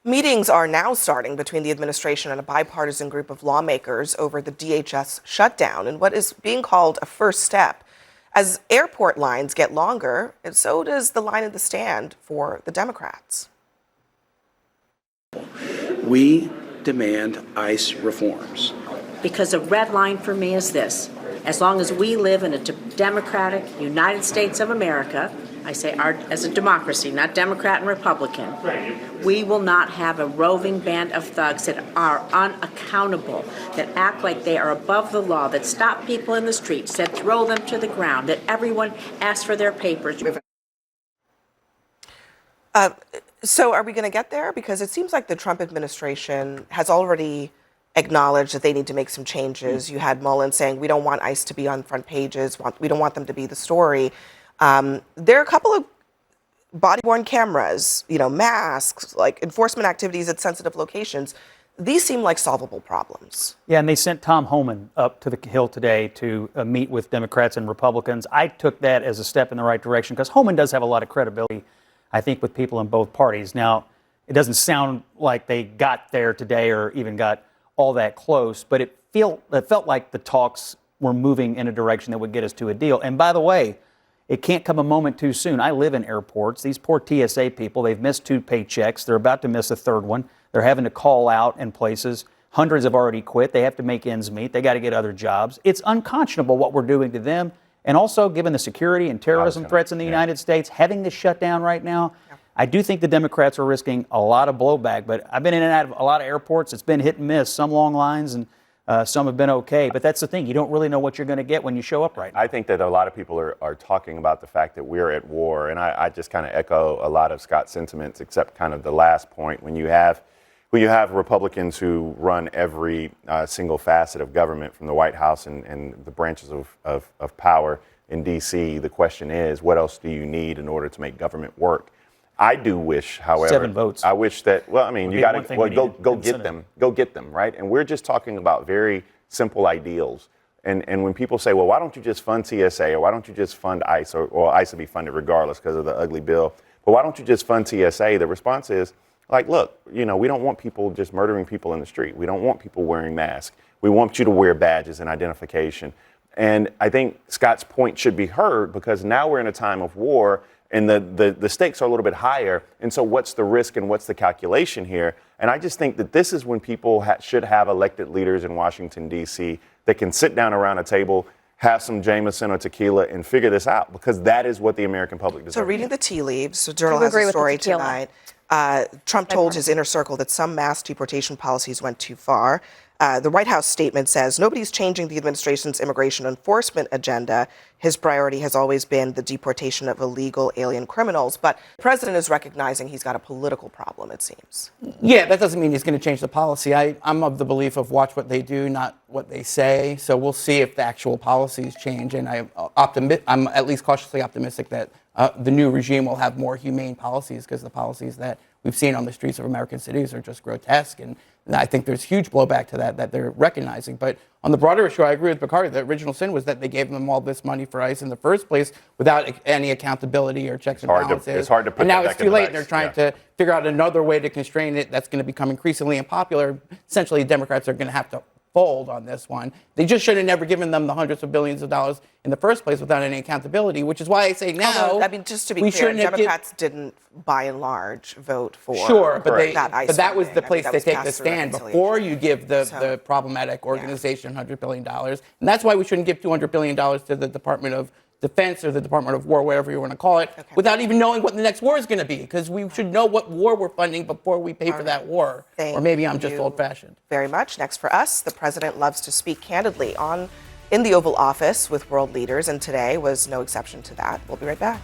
Meetings are now starting between the administration and a bipartisan group of lawmakers over the DHS shutdown and what is being called a first step. As airport lines get longer, and so does the line in the stand for the Democrats. We demand ICE reforms. Because a red line for me is this: as long as we live in a democratic United States of America, I say as a democracy, not Democrat and Republican, we will not have a roving band of thugs that are unaccountable, that act like they are above the law, that stop people in the streets, that throw them to the ground, that everyone asks for their papers. So are we going to get there? Because it seems like the Trump administration has already acknowledged that they need to make some changes. You had Mullen saying, we don't want ICE to be on front pages. We don't want them to be the story. There are a couple of body-worn cameras, masks, like enforcement activities at sensitive locations. These seem like solvable problems. Yeah, and they sent Tom Homan up to the Hill today to meet with Democrats and Republicans. I took that as a step in the right direction because Homan does have a lot of credibility, I think, with people in both parties. Now, it doesn't sound like they got there today or even got all that close, but it felt like the talks were moving in a direction that would get us to a deal. And by the way, it can't come a moment too soon. I live in airports. These poor TSA people, they've missed 2 paychecks. They're about to miss a 3rd one. They're having to call out in places. Hundreds have already quit. They have to make ends meet. They got to get other jobs. It's unconscionable what we're doing to them. And also, given the security and terrorism threats in the United States, having this shutdown right now, I do think the Democrats are risking a lot of blowback. But I've been in and out of a lot of airports. It's been hit and miss. Some long lines and some have been okay. But that's the thing. You don't really know what you're going to get when you show up right now. I think that a lot of people are talking about the fact that we're at war. And I just kind of echo a lot of Scott's sentiments, except kind of the last point. When you have Republicans who run every single facet of government, from the White House and the branches of power in D.C., the question is, what else do you need in order to make government work? I do wish, however, 7 votes. I wish that, you got to go get them. Go get them, right? And we're just talking about very simple ideals. And when people say, well, why don't you just fund TSA, or why don't you just fund ICE, or ICE will be funded regardless because of the ugly bill, but why don't you just fund TSA? The response is, look, we don't want people just murdering people in the street. We don't want people wearing masks. We want you to wear badges and identification. And I think Scott's point should be heard, because now we're in a time of war and the stakes are a little bit higher. And so what's the risk and what's the calculation here? And I just think that this is when people should have elected leaders in Washington, D.C. that can sit down around a table, have some Jameson or tequila, and figure this out, because that is what the American public deserves. So reading the tea leaves, the Journal has a story tonight. Trump told his inner circle that some mass deportation policies went too far. The White House statement says nobody's changing the administration's immigration enforcement agenda. His priority has always been the deportation of illegal alien criminals. But the president is recognizing he's got a political problem, it seems. Yeah, that doesn't mean he's going to change the policy. I'm of the belief of watch what they do, not what they say. So we'll see if the actual policies change. And I'm at least cautiously optimistic that the new regime will have more humane policies, because the policies that we've seen on the streets of American cities are just grotesque. And I think there's huge blowback to that they're recognizing. But on the broader issue, I agree with Bakari. The original sin was that they gave them all this money for ICE in the first place without any accountability or checks and balances. It's hard to put and now that it's back too late. in They're trying to figure out another way to constrain it that's going to become increasingly unpopular. Essentially, Democrats are going to have to fold on this one. They just should have never given them the hundreds of billions of dollars in the first place without any accountability, which is why I say now. Although, just to be clear, Democrats didn't, by and large, vote for that was the place they take the stand before you give the problematic organization $100 billion. And that's why we shouldn't give $200 billion to the Department of Defense or the Department of War, whatever you want to call it, without even knowing what the next war is going to be, because we should know what war we're funding before we pay for that war. Or maybe I'm just old-fashioned. Very much. Next for us, the president loves to speak candidly in the Oval Office with world leaders, and today was no exception to that. We'll be right back.